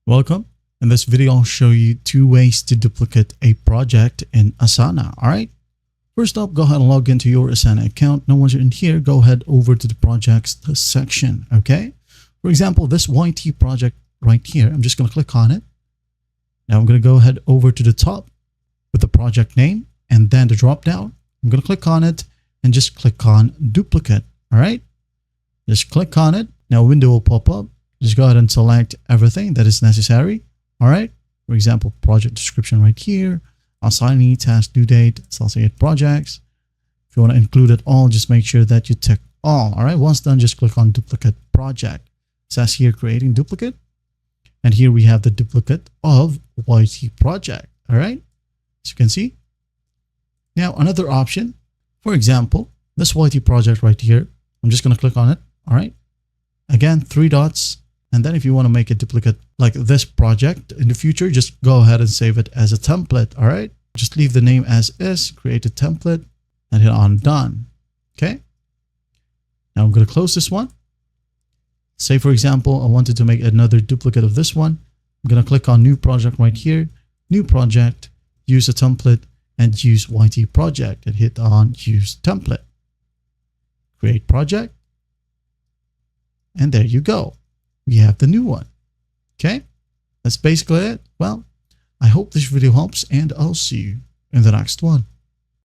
Welcome. In this video, I'll show you 2 ways to duplicate a project in Asana. All right. First up, go ahead and log into your Asana account. Now, once you're in here, go ahead over to the projects section. Okay. For example, this YT project right here, I'm just going to click on it. Now I'm going to go ahead over to the top with the project name and then the drop down. I'm going to click on it and just click on duplicate. All right. Just click on it. Now a window will pop up. Just go ahead and select everything that is necessary. All right. For example, project description right here, assignee, task, due date, associated projects. If you want to include it all, just make sure that you tick all. All right. Once done, just click on duplicate project. It says here creating duplicate. And here we have the duplicate of YT project. All right. As you can see. Now another option, for example, this YT project right here, I'm just going to click on it. All right. Again, 3 dots. And then if you want to make a duplicate like this project in the future, just go ahead and save it as a template. All right. Just leave the name as is, create a template and hit on done. Okay. Now I'm going to close this one. Say, for example, I wanted to make another duplicate of this one. I'm going to click on new project right here, new project, use a template and use YT project and hit on use template, create project. And there you go. We have the new one. Okay. That's basically it. Well, I hope this video helps and I'll see you in the next one.